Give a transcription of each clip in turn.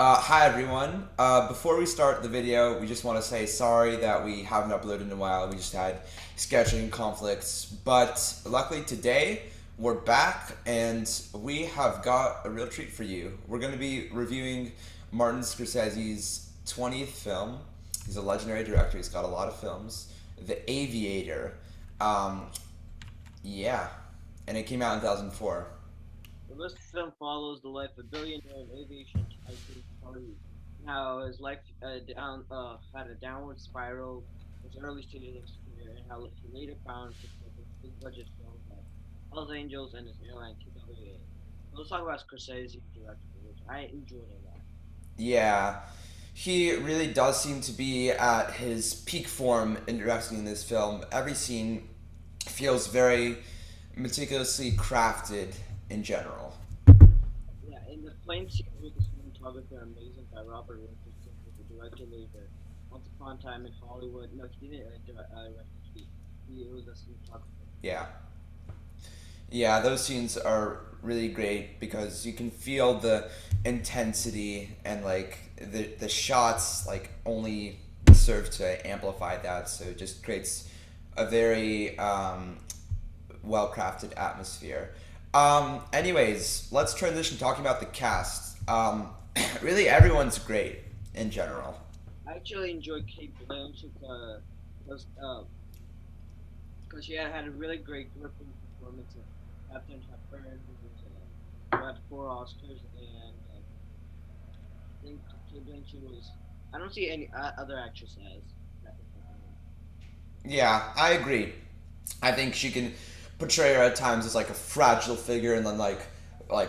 Hi everyone. Before we start the video, we just want to say sorry that we haven't uploaded in a while. We just had scheduling conflicts. But luckily today, we're back and we have got a real treat for you. We're going to be reviewing Martin Scorsese's 20th film. He's a legendary director. He's got a lot of films. The Aviator. Um, yeah. And it came out in 2004. This film follows the life of billionaire and aviation tycoon Howard Hughes. How his life had a downward spiral in his early stages of his career, and how he later found success in big budget films like Hells Angels and his airline TWA. So let's talk about Scorsese's direction, which I enjoyed a lot. Yeah, he really does seem to be at his peak form in directing in this film. Every scene feels very meticulously crafted in general. Yeah, in the flame scene with the cinematographer amazing by Robert Richardson, who directed later. Once Upon a Time in Hollywood. No, he didn't direct it. He was a cinematographer. Yeah. Yeah, those scenes are really great because you can feel the intensity and like the shots like only serve to amplify that, so it just creates a very well crafted atmosphere. Anyways, let's transition talking about the cast. Really, everyone's great in general. I actually enjoyed Cate Blanchett because she had a really great gripping performance of Katharine Hepburn, who had 4 Oscars, and I think Cate Blanchett was. I don't see any other actress as Katharine Hepburn. Yeah, I agree. I think she can portray her at times as like a fragile figure, and then like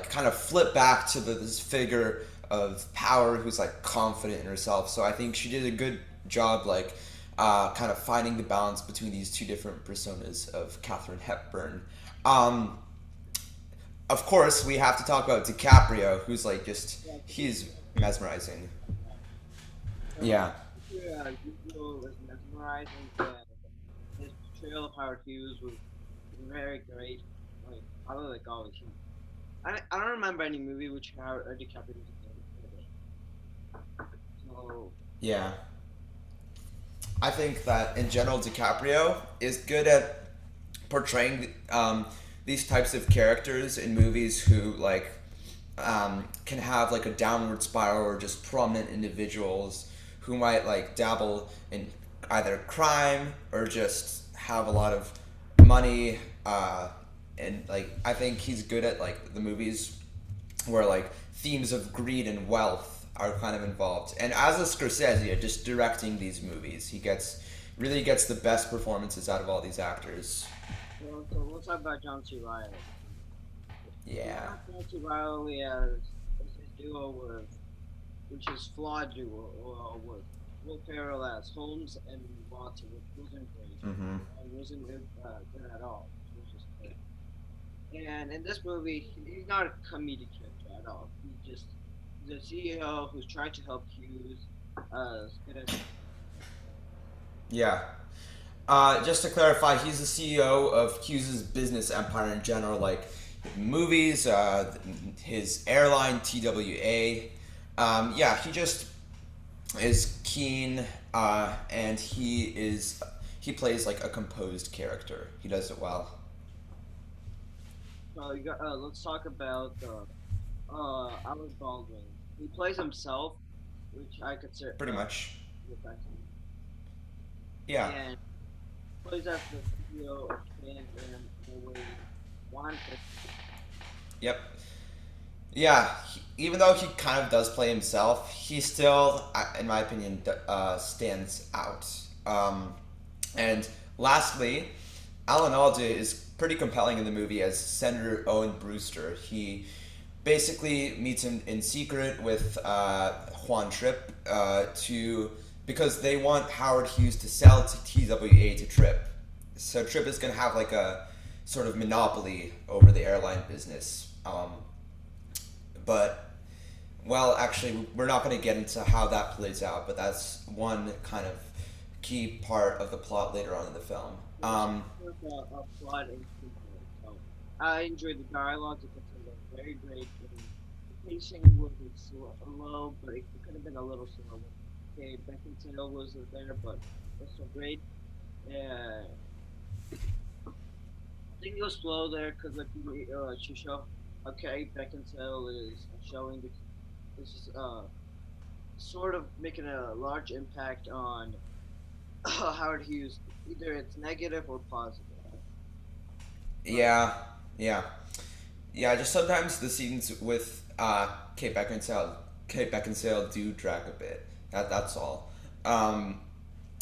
kind of flip back to this figure of power who's like confident in herself. So I think she did a good job, like kind of finding the balance between these two different personas of Katharine Hepburn. Um, of course, we have to talk about DiCaprio, who's like just Yeah, he's DiCaprio played mesmerizing. So Yeah, Reivew was mesmerizing. His portrayal of Howard Hughes was very great. Like probably like always. I don't remember any movie which Howard or DiCaprio was in. So yeah. I think that in general, DiCaprio is good at portraying these types of characters in movies who like can have like a downward spiral or just prominent individuals who might like dabble in either crime or just have a lot of money and like I think he's good at like the movies where like themes of greed and wealth are kind of involved. And as a Scorsese, just directing these movies, he gets really gets the best performances out of all these actors. so let's talk about John C. Riley. We Yeah. have John C. Riley as his duo with, which is flawed duo with Will Ferrell as Holmes and Watson, which wasn't great. Mm-hmm. It wasn't good at all. It was just good. And in this movie, he's not a comedic character at all. He's just the CEO who's trying to help Hughes get a Yeah. Just to clarify, he's the CEO of Hughes's business empire in general, like movies, his airline TWA. Yeah, he just is keen, and he plays like a composed character. He does it well. let's talk about Alec Baldwin. He plays himself, which I consider Pretty much. effective, Yeah. and plays as the CEO of Trans Am Airways One. Yep. Yeah. Even though he kind of does play himself, he still, in my opinion, stands out. And lastly, Alan Alda is pretty compelling in the movie as Senator Owen Brewster. He basically meets him in secret with Juan Tripp to because they want Howard Hughes to sell to TWA to Tripp. So Tripp is going to have like a sort of monopoly over the airline business. But well, actually, we're not going to get into how that plays out, but that's one kind of key part of the plot later on in the film. Let's talk about plot and screenplay. So I enjoyed the dialogue. I consider them very great. And the pacing was slow, but it could have been a little slower. Okay, Beckinsale was there, but that's so great. Yeah, I think it was slow there because like to show okay Beckinsale is showing this is sort of making a large impact on Howard Hughes. Either it's negative or positive. But Yeah, yeah, yeah. Just sometimes the scenes with Kate Beckinsale do drag a bit. That's all. Um,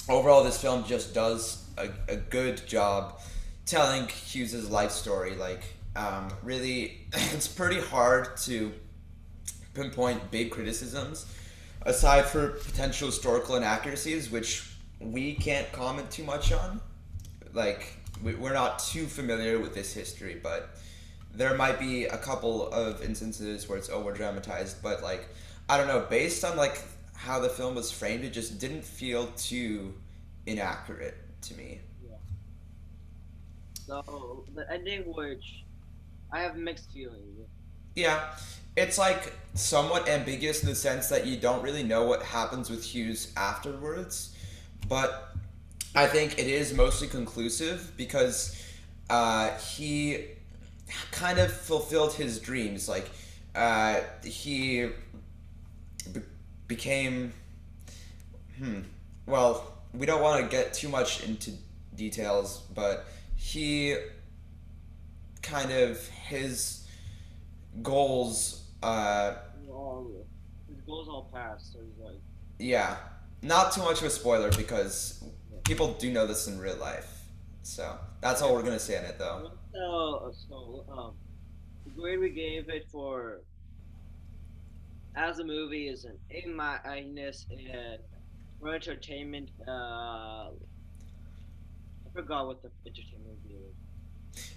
Overall, this film just does a good job telling Hughes's life story. Like, really, it's pretty hard to pinpoint big criticisms aside for potential historical inaccuracies, which we can't comment too much on. Like, we're not too familiar with this history, but there might be a couple of instances where it's over dramatized. But like, I don't know, based on like how the film was framed, it just didn't feel too inaccurate to me. yeah, so the ending, which I have mixed feelings. Yeah, it's like somewhat ambiguous in the sense that you don't really know what happens with Hughes afterwards, but I think it is mostly conclusive because he kind of fulfilled his dreams. Like, he be- became. Well, we don't want to get too much into details, but he kind of his goals. All his goals all passed, so he's like, Yeah, not too much of a spoiler because yeah. people do know this in real life. So that's all we're gonna say on it, though. The grade we gave it for as a movie is an A minus, and for entertainment, I forgot what the entertainment review is.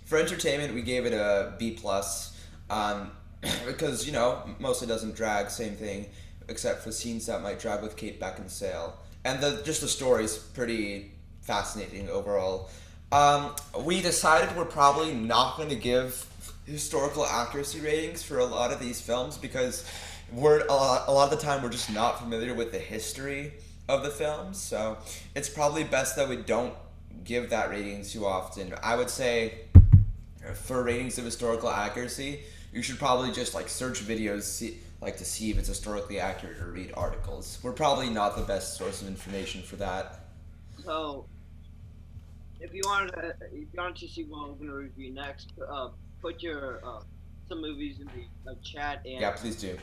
For entertainment, we gave it a B plus, because mostly doesn't drag. Same thing, except for scenes that might drag with Kate Beckinsale, and the story is pretty fascinating overall. We decided we're probably not going to give historical accuracy ratings for a lot of these films because a lot of the time we're just not familiar with the history of the films, so it's probably best that we don't give that rating too often. I would say for ratings of historical accuracy, you should probably just like search videos, to see if it's historically accurate, or read articles. We're probably not the best source of information for that. So if you wanted to see what we're gonna review next, put your some movies in the chat Yeah, and please do.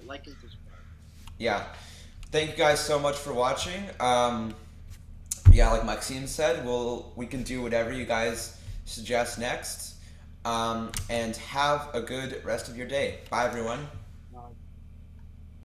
like and subscribe. Yeah, thank you guys so much for watching. Yeah, like Maxime said, we can do whatever you guys suggest next. And have a good rest of your day. Bye, everyone.